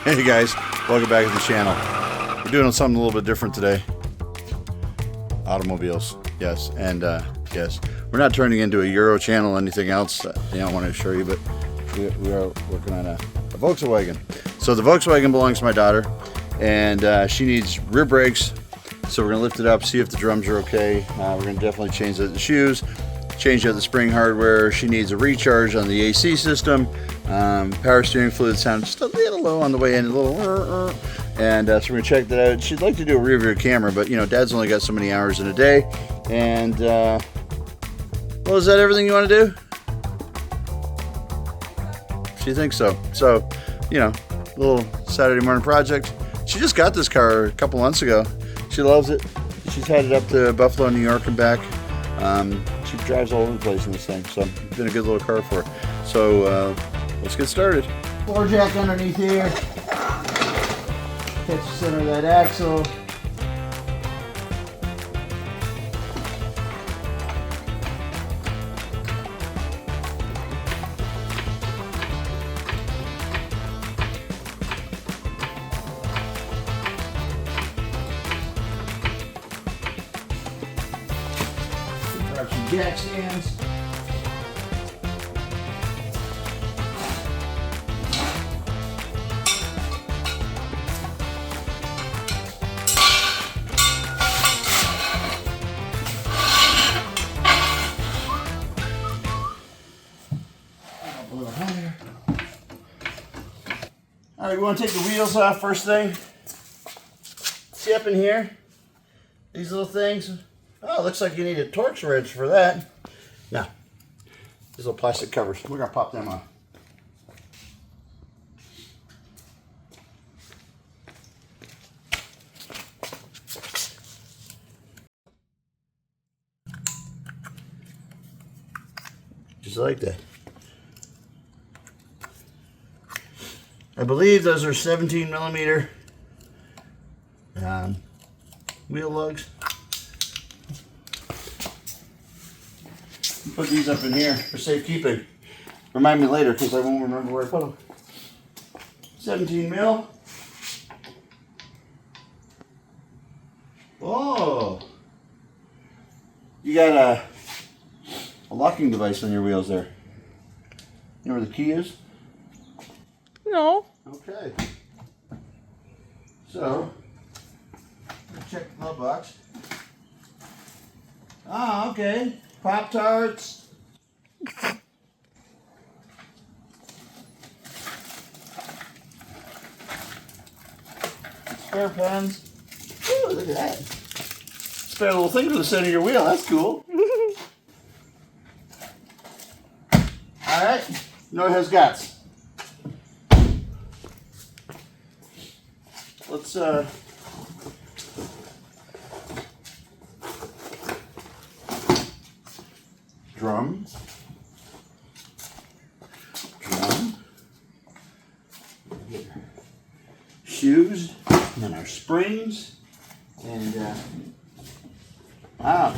Hey guys, welcome back to the channel. We're doing something a little bit different today. Automobiles, yes, and yes, we're not turning into a Euro channel or anything else. I don't want to show you, but we are working on a Volkswagen. So the Volkswagen belongs to my daughter, and she needs rear brakes. So we're gonna lift it up, see if the drums are okay. We're gonna definitely change the shoes, change out the spring hardware. She needs a recharge on the AC system. Power steering fluid sounds just a little low on the way in, a little, and so we're gonna check that out. She'd like to do a rear view camera, but you know, Dad's only got so many hours in a day. And well, is that everything you want to do? She thinks so. So, you know, a little Saturday morning project. She just got this car a couple months ago. She loves it. She's had it up to Buffalo, New York, and back. She drives all over the place in this thing, so it's been a good little car for her. So let's get started. Floor jack underneath here. Catch the center of that axle. Grab some jack stands. A little higher. All right, we want to take the wheels off first thing. See up in here? These little things. Oh, looks like you need a Torx wrench for that. Yeah. These little plastic covers. We're going to pop them on. Just like that. I believe those are 17 millimeter wheel lugs. Put these up in here for safekeeping. Remind me later because I won't remember where I put them. 17 mil. Oh, you got a locking device on your wheels there. You know where the key is? No. Okay. So, check the glove box. Ah, okay. Pop-Tarts. Spare pens. Ooh, look at that. Spare little thing for the center of your wheel. That's cool. Alright. No, it has guts. Let's drum, shoes, and then our springs, and wow,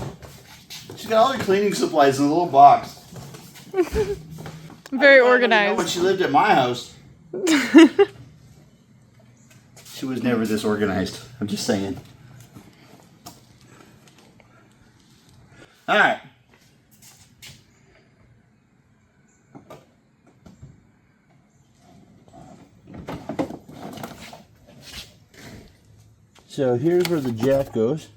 she's got all her cleaning supplies in a little box. Very I organized. know when she lived at my house. She was never this organized. I'm just saying. All right. So here's where the jack goes.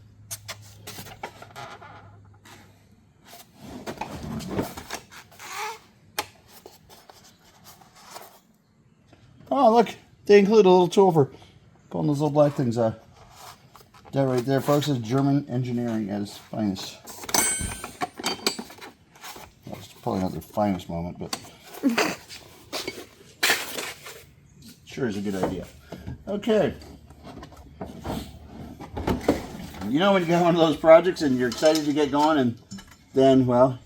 Oh, look. They include a little tool for pulling those little black things out. That right there, folks, is German engineering at its finest. Well, it's probably not their finest moment, but sure is a good idea. Okay. You know when you got one of those projects and you're excited to get going, and then, well,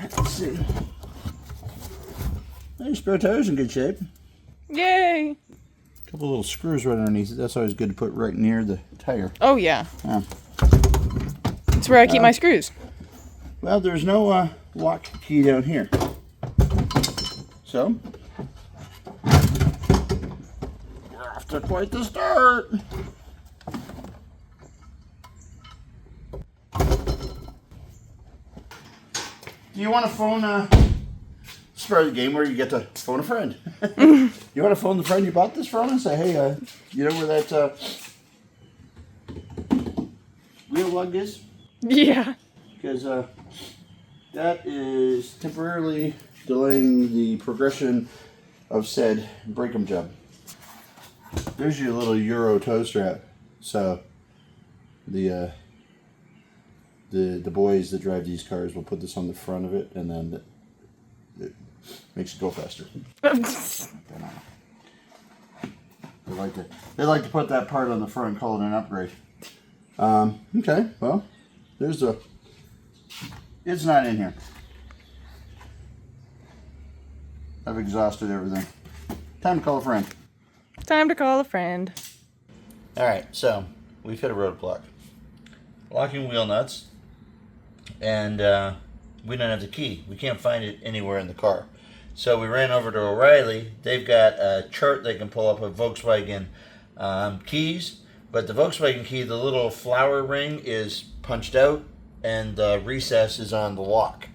let's see. Your spare tire's in good shape. Yay! A couple little screws right underneath it. That's always good to put right near the tire. Oh, yeah. Yeah. That's where I keep my screws. Well, there's no lock key down here. So, we're off to quite the start. Do you want to phone, it's part of the game where you get to phone a friend. You want to phone the friend you bought this from and say, hey, you know where that wheel lug is? Yeah. Because that is temporarily delaying the progression of said break-em job. There's your little Euro toe strap. So the boys that drive these cars will put this on the front of it, and then it makes it go faster. They like to put that part on the front and call it an upgrade. Okay, well, it's not in here. I've exhausted everything. Time to call a friend. Time to call a friend. Alright, so we've hit a roadblock. Locking wheel nuts, and we don't have the key. We can't find it anywhere in the car. So we ran over to O'Reilly. They've got a chart they can pull up of Volkswagen keys, but the Volkswagen key, the little flower ring is punched out, and the recess is on the lock.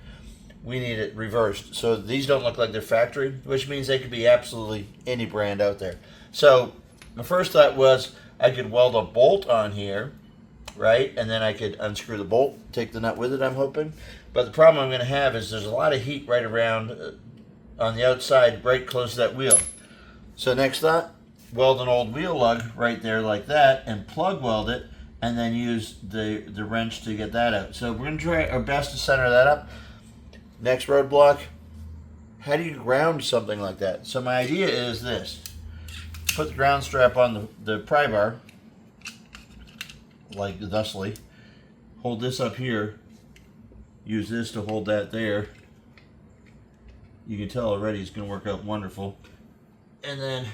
We need it reversed. So these don't look like they're factory, which means they could be absolutely any brand out there. So my first thought was I could weld a bolt on here, right? And then I could unscrew the bolt, take the nut with it, I'm hoping. But the problem I'm going to have is there's a lot of heat right around on the outside, right close to that wheel. So next thought, weld an old wheel lug right there like that and plug weld it, and then use the wrench to get that out. So we're going to try our best to center that up. Next roadblock, how do you ground something like that? So my idea is this. Put the ground strap on the pry bar, like thusly. Hold this up here. Use this to hold that there. You can tell already it's going to work out wonderful. And then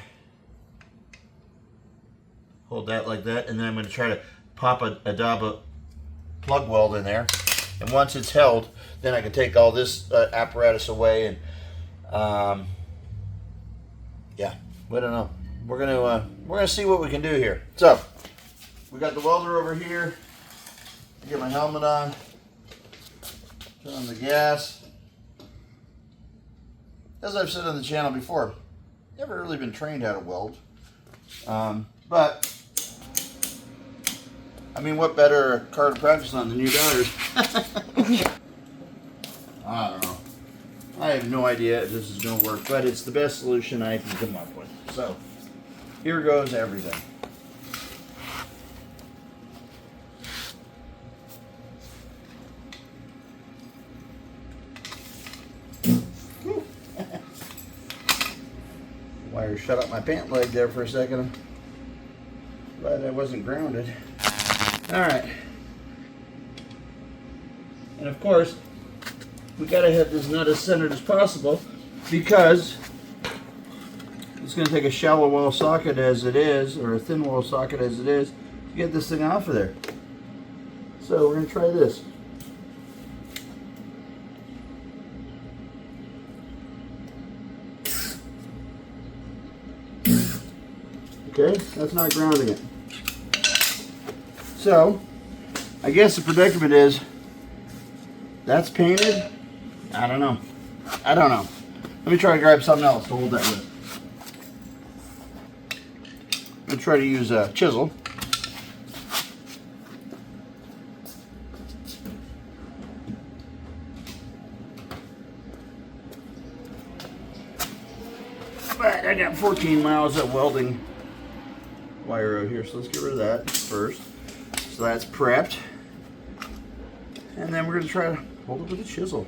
hold that like that. And then I'm going to try to pop a dab of plug weld in there. And once it's held, then I can take all this apparatus away and yeah, we don't know. We're gonna see what we can do here. So we got the welder over here. Get my helmet on. Turn on the gas. As I've said on the channel before, never really been trained how to weld. But I mean, what better car to practice on than your daughter's? I don't know. I have no idea if this is going to work, but it's the best solution I can come up with. So, here goes everything. Wire shut up my pant leg there for a second. Glad I wasn't grounded. Alright. And of course, we gotta have this nut as centered as possible because it's gonna take a shallow wall socket as it is, or a thin wall socket as it is, to get this thing off of there. So we're gonna try this. Okay, that's not grounding it. So, I guess the predicament is, that's painted. I don't know. Let me try to grab something else to hold that with. I'm going to try to use a chisel. But I got 14 miles of welding wire out here, so let's get rid of that first. So that's prepped. And then we're going to try to hold it with a chisel.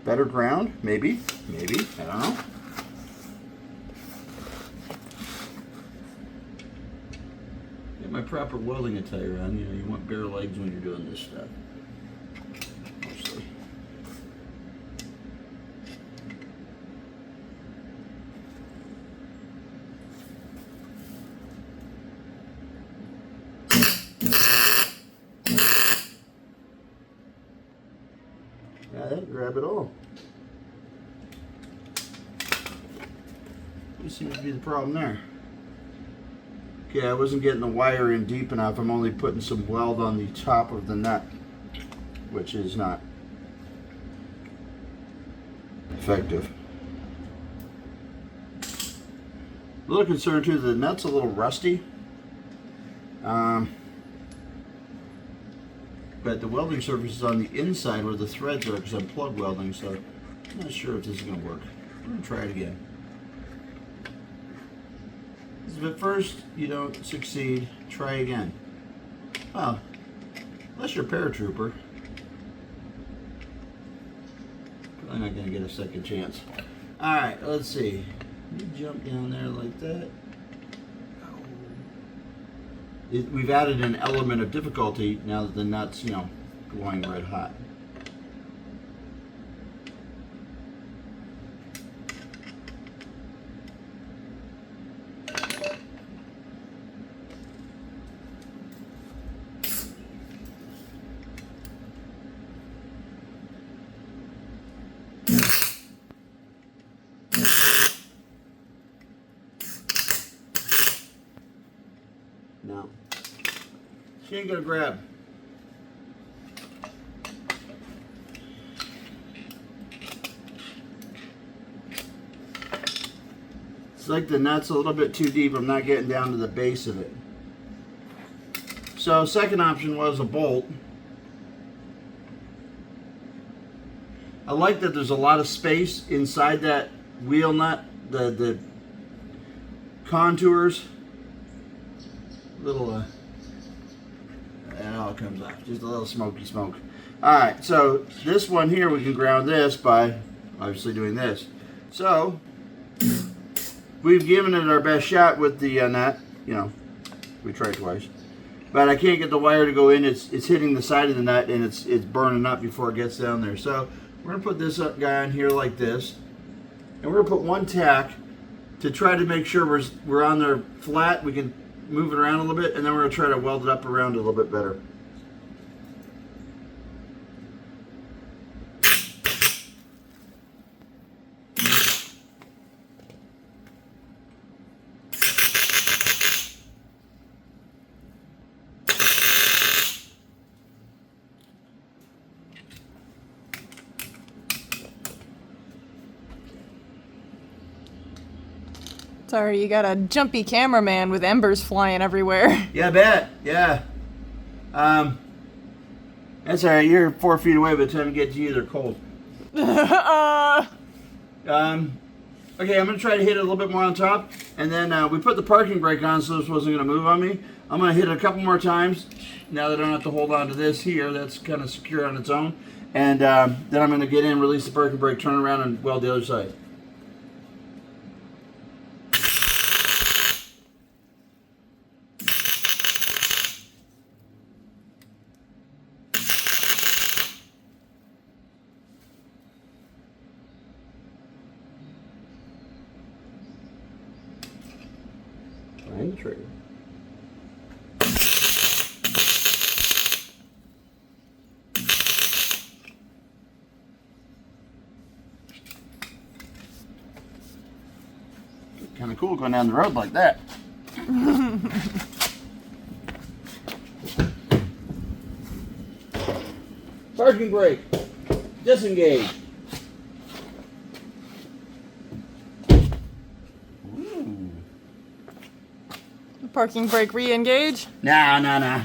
Better ground? Maybe. I don't know. Get my proper welding attire on. You know, you want bare legs when you're doing this stuff. Mostly. grab it all. What seems to be the problem there? Okay, I wasn't getting the wire in deep enough. I'm only putting some weld on the top of the nut, which is not effective. A little concerned too, the nut's a little rusty. But the welding surface is on the inside where the threads are because I'm plug welding, so I'm not sure if this is going to work. I'm going to try it again. If at first you don't succeed, try again. Well, unless you're a paratrooper, probably not going to get a second chance. Alright, let's see. You jump down there like that. We've added an element of difficulty now that the nut's, going red hot. No. She ain't gonna grab. It's like the nut's a little bit too deep. I'm not getting down to the base of it. So second option was a bolt. I like that there's a lot of space inside that wheel nut. The contours. Little and all comes off, just a little smoky smoke. Alright, so this one here we can ground this by obviously doing this. So we've given it our best shot with the nut. We tried twice, but I can't get the wire to go in. It's hitting the side of the nut and it's burning up before it gets down there. So we're gonna put this guy on here like this, and we're gonna put one tack to try to make sure we're on there flat. We can move it around a little bit, and then we're going to try to weld it up around a little bit better. Sorry, you got a jumpy cameraman with embers flying everywhere. Yeah, I bet. Yeah. That's alright. You're 4 feet away by the time you get to you, they're cold. Okay, I'm going to try to hit it a little bit more on top. And then we put the parking brake on so this wasn't going to move on me. I'm going to hit it a couple more times. Now that I don't have to hold on to this here, that's kind of secure on its own. And then I'm going to get in, release the parking brake, turn around, and weld the other side. The trigger. Kind of cool going down the road like that. Parking brake. Disengage. Parking brake re-engage? Nah. I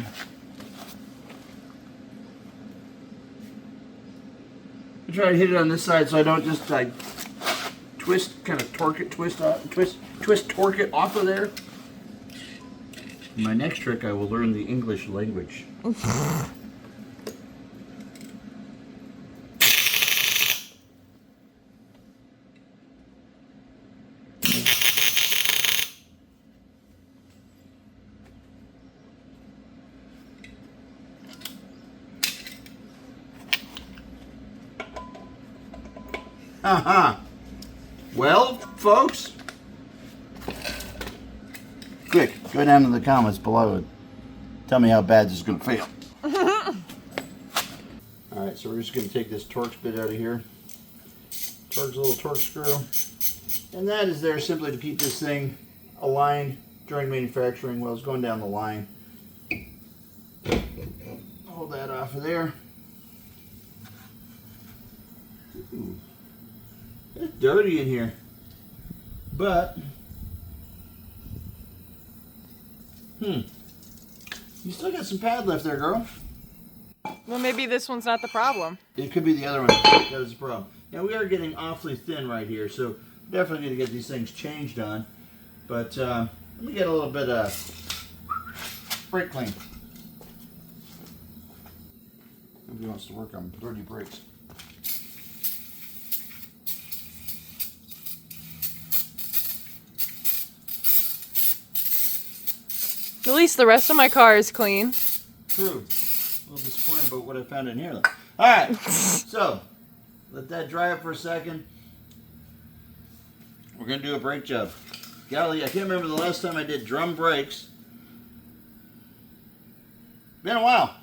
try to hit it on this side so I don't just like twist, kind of torque it, torque it off of there. In my next trick, I will learn the English language. Well, folks, quick, go down to the comments below and tell me how bad this is going to feel. Alright, so we're just going to take this Torx bit out of here. Torx a little Torx screw. And that is there simply to keep this thing aligned during manufacturing while it's going down the line. Hold that off of there. Ooh. It's dirty in here. But, you still got some pad left there, girl. Well, maybe this one's not the problem. It could be the other one that is the problem. Now, we are getting awfully thin right here, so definitely need to get these things changed on. But let me get a little bit of brake clean. Nobody wants to work on dirty brakes. At least the rest of my car is clean. True. A little disappointed about what I found in here, though. Alright, so let that dry up for a second. We're going to do a brake job. Golly, I can't remember the last time I did drum brakes. Been a while.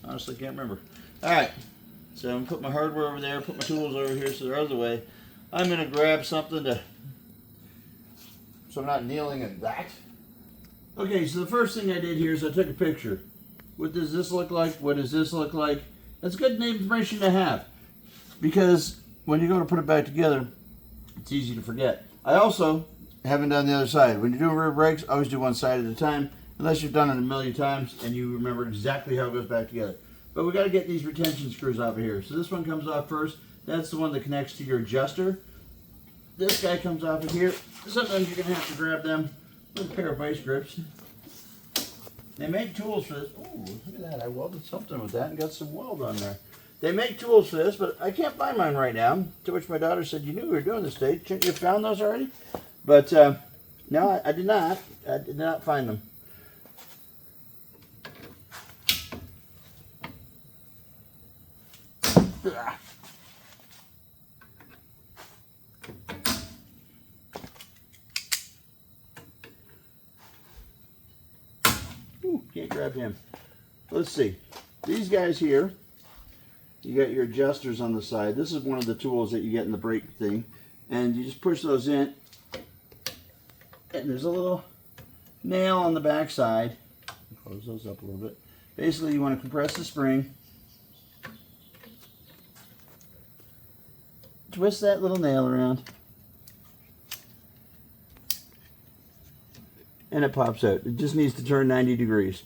Honestly, can't remember. Alright, so I'm going to put my hardware over there, put my tools over here so they're out of the way. I'm going to grab something so I'm not kneeling at that. Okay, so the first thing I did here is I took a picture. What does this look like? What does this look like? That's good information to have, because when you go to put it back together, it's easy to forget. I also haven't done the other side. When you're doing rear brakes, always do one side at a time, unless you've done it a million times and you remember exactly how it goes back together. But we got to get these retention screws off of here. So this one comes off first. That's the one that connects to your adjuster. This guy comes off of here. Sometimes you're going to have to grab them with a pair of vice grips. They make tools for this. Ooh, look at that. I welded something with that and got some weld on there. They make tools for this, but I can't find mine right now. To which my daughter said, you knew we were doing this, Dave. Shouldn't you have found those already? But no, I did not. I did not find them. Ooh, can't grab him. Let's see. These guys here, you got your adjusters on the side. This is one of the tools that you get in the brake thing. And you just push those in. And there's a little nail on the back side. Close those up a little bit. Basically, you want to compress the spring. Twist that little nail around. And it pops out. It just needs to turn 90 degrees.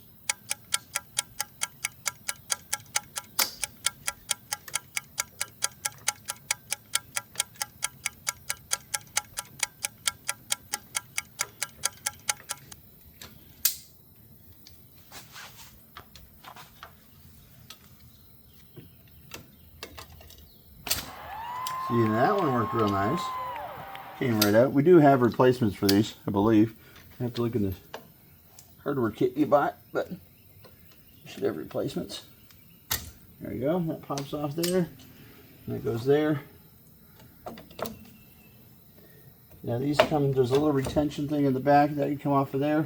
See, that one worked real nice. Came right out. We do have replacements for these, I believe. I have to look in the hardware kit you bought, but you should have replacements. There you go. That pops off there. That goes there. Now these come, there's a little retention thing in the back that you come off of there.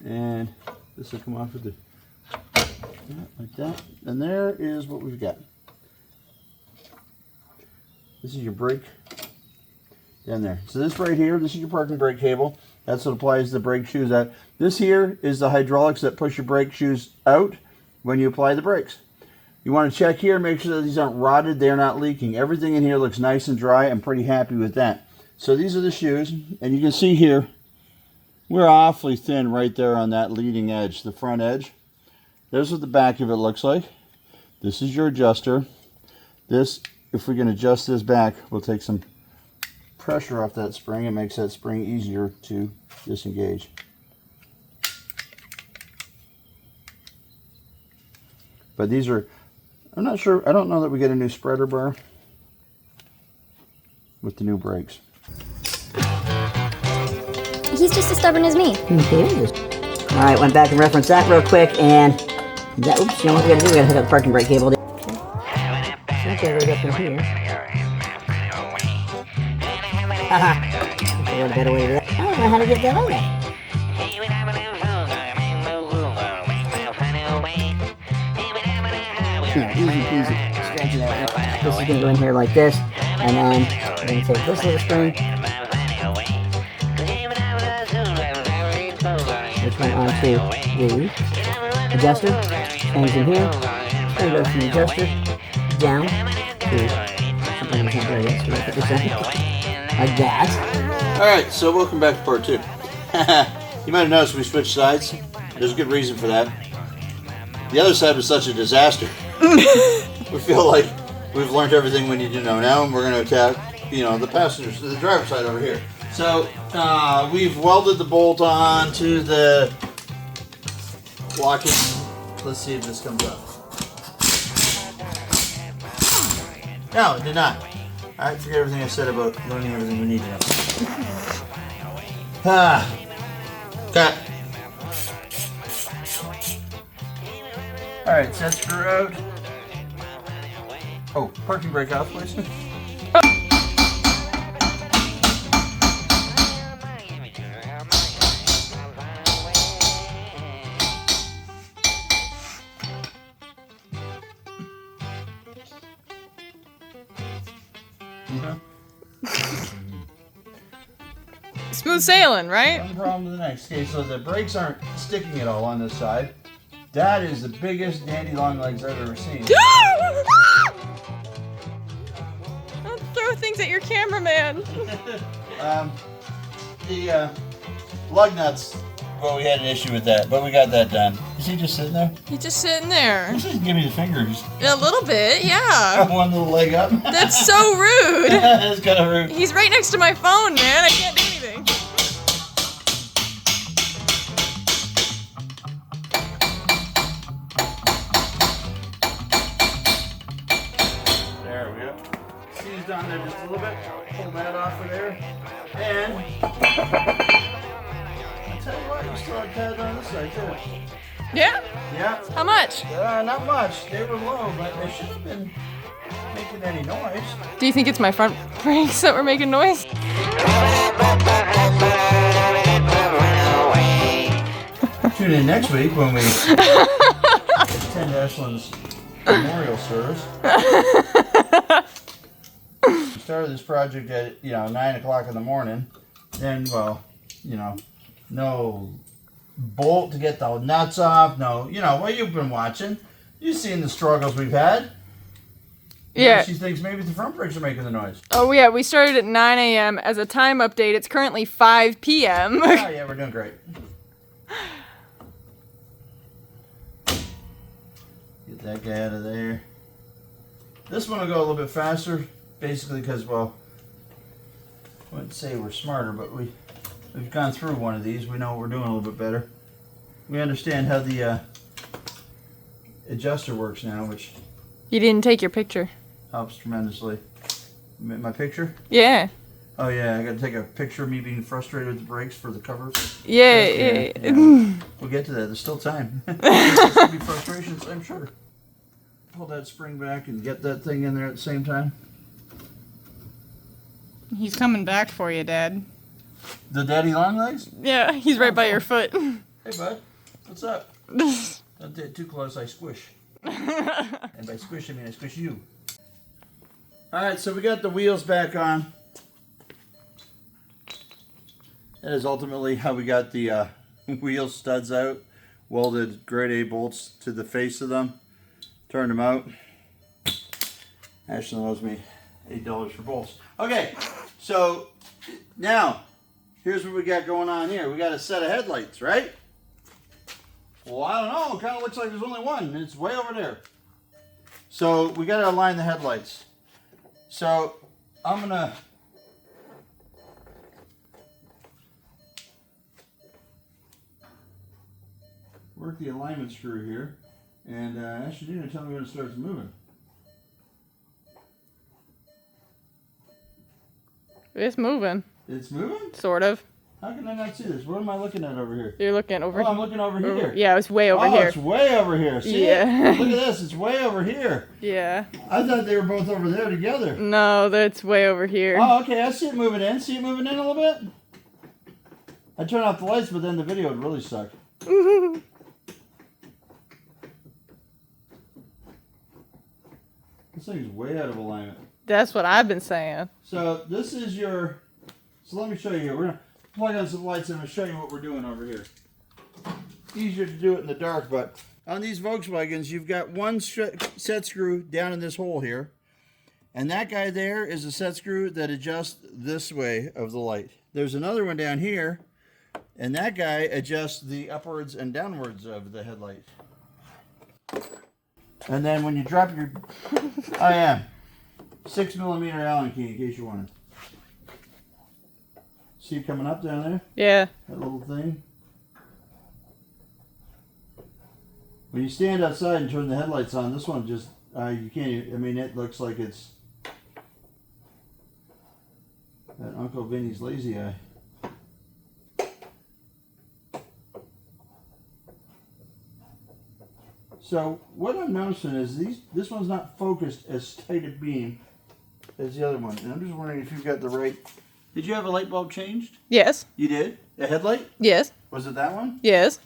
And this will come off of the, like that. And there is what we've got. This is your brake down there. So this right here, this is your parking brake cable. That's what applies the brake shoes out. This here is the hydraulics that push your brake shoes out when you apply the brakes. You want to check here, make sure that these aren't rotted, they're not leaking. Everything in here looks nice and dry. I'm pretty happy with that. So these are the shoes, and you can see here, we're awfully thin right there on that leading edge, the front edge. There's what the back of it looks like. This is your adjuster. This, if we can adjust this back, we'll take some pressure off that spring. It makes that spring easier to disengage. But these are, I'm not sure, I don't know that we get a new spreader bar with the new brakes. He's just as stubborn as me. All right, went back and referenced that real quick, and that, oops, you know what we gotta do? We gotta hook up the parking brake cable. Okay, right up in here. Haha. Okay, what a better way to do that. I don't know how to get that on there. easy peasy. Scratch it out. This is gonna go in here like this, and then we're gonna take this little spring, which went onto the adjuster, hangs in here. Spring goes from the adjuster down to something that's not there yet, so we're gonna put this in like that. Alright, so welcome back to part 2. You might have noticed we switched sides. There's a good reason for that. The other side was such a disaster. We feel like we've learned everything we need to know now, and we're going to attack, the passengers, the driver's side over here. So, we've welded the bolt on to the locking. Let's see if this comes up. No, it did not. Alright, forget everything I said about learning everything we need to know. Cut. Alright, set screw out. Oh, parking brake off, please. Smooth sailing, right? One problem to the next. Okay, so the brakes aren't sticking at all on this side. That is the biggest dandy long legs I've ever seen. Don't throw things at your cameraman. The lug nuts. Well, we had an issue with that, but we got that done. Is he just sitting there? He's just sitting there. He's just giving me the fingers. A little bit, yeah. One little leg up. That's so rude. That's kind of rude. He's right next to my phone, man. I can't do anything. There we go. Seize down there just a little bit. Pull that off of there. And I'll tell you what, you still have pads on this side too. Yeah? Yeah. How much? Not much. They were low, but they shouldn't have been making any noise. Do you think it's my front brakes that were making noise? Tune in next week when we attend Ashland's memorial service. We started this project at 9 o'clock in the morning. Then, no bolt to get the nuts off. No, well, you've been watching. You've seen the struggles we've had. Yeah. She thinks maybe the front brakes are making the noise. Oh, yeah. We started at 9 a.m. As a time update, it's currently 5 p.m. Oh, yeah, we're doing great. Get that guy out of there. This one will go a little bit faster, basically because, well, I wouldn't say we're smarter, but we've gone through one of these. We know what we're doing a little bit better. We understand how the adjuster works now, which You didn't take your picture. helps tremendously. My picture? Yeah. Oh, yeah, I got to take a picture of me being frustrated with the brakes for the covers. Yeah. We'll get to that. There's still time. There's going to be frustrations, I'm sure. Pull that spring back and get that thing in there at the same time. He's coming back for you, Dad. The daddy long legs? Yeah, he's right by your foot. Hey, bud. What's up? Don't get too close, I squish. And by squish, I mean I squish you. Alright, so we got the wheels back on. That is ultimately how we got the wheel studs out. Welded grade A bolts to the face of them. Turned them out. Ashley owes me $8 for bolts. Okay, so now, here's what we got going on here. We got a set of headlights, right? Well, I don't know. It kind of looks like there's only one, and it's way over there. So we got to align the headlights. So I'm going to work the alignment screw here. And Ashley, you're going to tell me when it starts moving. It's moving. It's moving? Sort of. How can I not see this? What am I looking at over here? You're looking over Oh, I'm looking over here. Yeah, it's way over Oh, here. it's way over here. See Yeah. it? Look at this. It's way over here. Yeah. I thought they were both over there together. No, that's way over here. Oh, okay. I see it moving in. See it moving in a little bit? I turn off the lights, but then the video would really suck. This thing's way out of alignment. That's what I've been saying. So this is your. So let me show you here. We're gonna plug on some lights and I'm gonna show you what we're doing over here. Easier to do it in the dark, but on these Volkswagens, you've got one set screw down in this hole here, and that guy there is a set screw that adjusts this way of the light. There's another one down here, and that guy adjusts the upwards and downwards of the headlight. And then when you drop your, 6mm Allen key in case you want it. See it coming up down there? Yeah. That little thing. When you stand outside and turn the headlights on, this one just, you can't, I mean, it looks like it's that Uncle Vinny's lazy eye. So what I'm noticing is this one's not focused as tight a beam as the other one. And I'm just wondering if you've got the right, did you have a light bulb changed? Yes. You did? A headlight? Yes. Was it that one? Yes.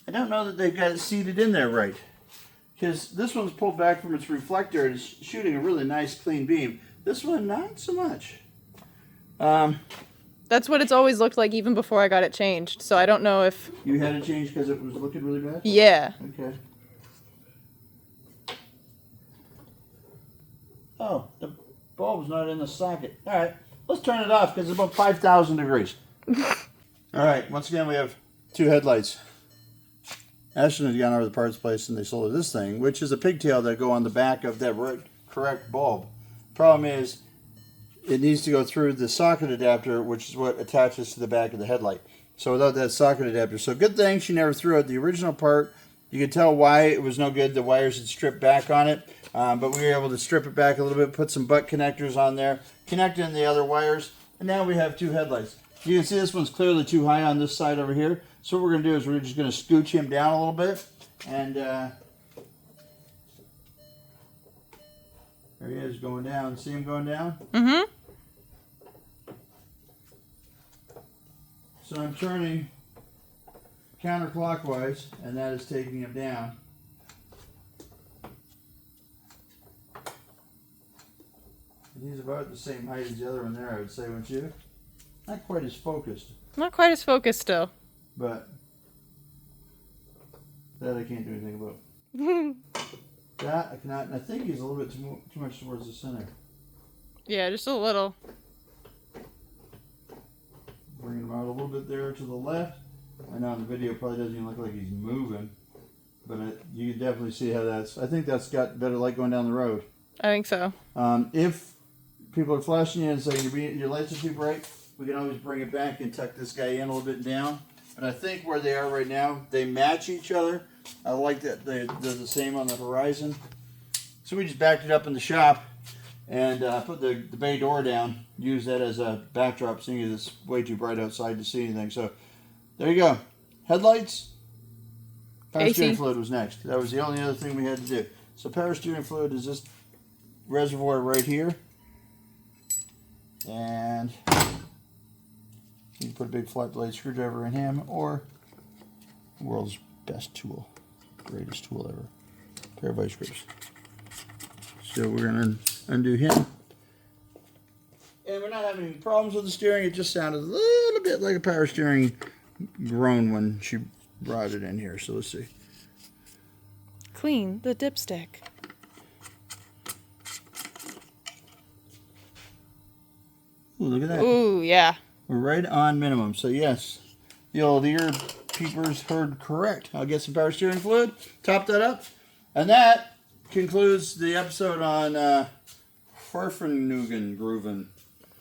I don't know that they've got it seated in there right. Because this one's pulled back from its reflector and it's shooting a really nice clean beam. This one, not so much. That's what it's always looked like even before I got it changed. So I don't know if... You had it changed because it was looking really bad? Yeah. Okay. Oh, the bulb's not in the socket. All right, let's turn it off because it's about 5,000 degrees. All right, once again, we have two headlights. Ashton had gone over to the parts place and they sold her this thing, which is a pigtail that go on the back of that correct bulb. Problem is, it needs to go through the socket adapter, which is what attaches to the back of the headlight. So without that socket adapter, so good thing she never threw out the original part. You could tell why it was no good. The wires had stripped back on it, but we were able to strip it back a little bit, put some butt connectors on there, connect in the other wires, and now we have two headlights. You can see this one's clearly too high on this side over here. So what we're going to do is we're just going to scooch him down a little bit, and there he is going down. See him going down? Mm-hmm. So I'm turning counterclockwise, and that is taking him down. And he's about the same height as the other one there, I would say, wouldn't you? Not quite as focused, Not quite as focused still. but that I can't do anything about. That I cannot, and I think he's a little bit too much towards the center. Yeah, just a little. Bringing him out a little bit there to the left. I know on the video it probably doesn't even look like he's moving, but you can definitely see how that's, I think that's got better light going down the road. I think so. If people are flashing you and saying your lights are too bright, we can always bring it back and tuck this guy in a little bit down. But I think where they are right now, they match each other. I like that they're the same on the horizon. So we just backed it up in the shop and put the bay door down. Use that as a backdrop, seeing as it's way too bright outside to see anything. So there you go. Headlights. Power AC. steering fluid was next. That was the only other thing we had to do. So power steering fluid is this reservoir right here. And you can put a big flat blade screwdriver in him, or the world's best tool, greatest tool ever, pair of vice grips. So we're going to undo him. And we're not having any problems with the steering. It just sounded a little bit like a power steering groan when she brought it in here. So let's see. Clean the dipstick. Ooh, look at that. Ooh, yeah. We're right on minimum. So yes, the old ear peepers heard correct. I'll get some power steering fluid, top that up, and that concludes the episode on Farfennugen Grooven.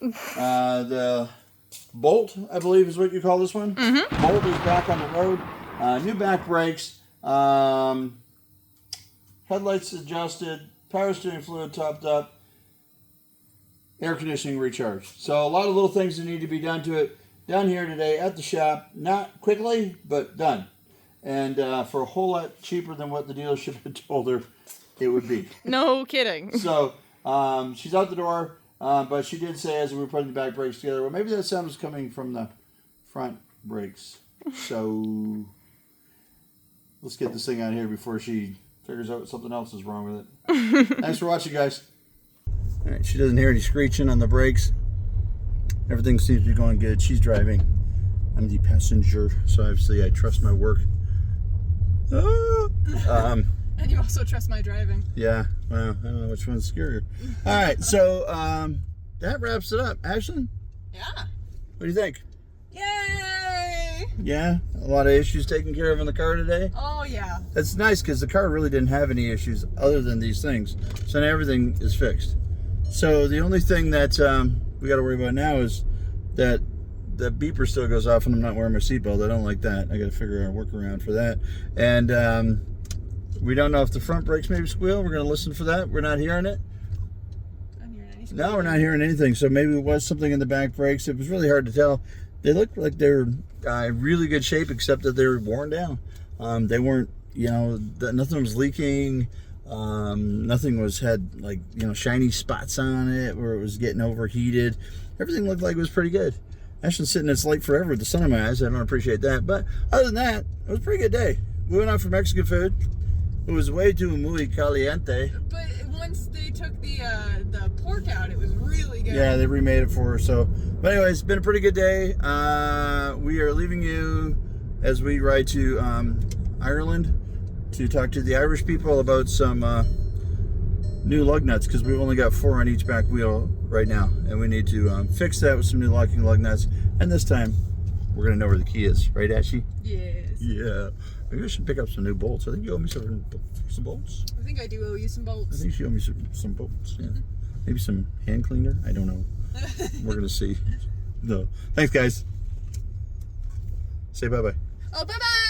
The Bolt, I believe, is what you call this one. Mm-hmm. Bolt is back on the road. New back brakes. Headlights adjusted. Power steering fluid topped up. Air conditioning recharged. So a lot of little things that need to be done to it. Done here today at the shop. Not quickly, but done. And for a whole lot cheaper than what the dealership had told her it would be. No kidding. So she's out the door, but she did say as we were putting the back brakes together, well, maybe that sound was coming from the front brakes. So let's get this thing out of here before she figures out something else is wrong with it. Thanks for watching, guys. All right, she doesn't hear any screeching on the brakes. Everything seems to be going good. She's driving. I'm the passenger, so obviously I trust my work. And you also trust my driving. Yeah, well, I don't know which one's scarier. All right, so that wraps it up. Ashton? Yeah. What do you think? Yay! Yeah, a lot of issues taken care of in the car today. Oh, yeah. That's nice because the car really didn't have any issues other than these things. So now everything is fixed. So the only thing that we got to worry about now is that the beeper still goes off and I'm not wearing my seatbelt. I don't like that. I got to figure out a workaround for that. And we don't know if the front brakes maybe squeal. We're going to listen for that. We're not hearing it. No, we're not hearing anything. So maybe it was something in the back brakes. It was really hard to tell. They looked like they were in really good shape, except that they were worn down. They weren't, nothing was leaking. Nothing had like, shiny spots on it where it was getting overheated. Everything looked like it was pretty good. Ashton's sitting in its light forever with the sun in my eyes. I don't appreciate that. But other than that, it was a pretty good day. We went out for Mexican food. It was way too muy caliente. But once they took the pork out, it was really good. Yeah, they remade it for her. So, but anyways, it's been a pretty good day. We are leaving you as we ride to Ireland to talk to the Irish people about some new lug nuts because we've only got 4 on each back wheel right now, and we need to fix that with some new locking lug nuts. And this time, we're gonna know where the key is, right, Ashley? Yes. Yeah. Maybe I should pick up some new bolts. I think you owe me some bolts. I think I do owe you some bolts. I think you owe me some bolts. Yeah. Maybe some hand cleaner. I don't know. We're gonna see. No. Thanks, guys. Say bye-bye. Oh, bye-bye.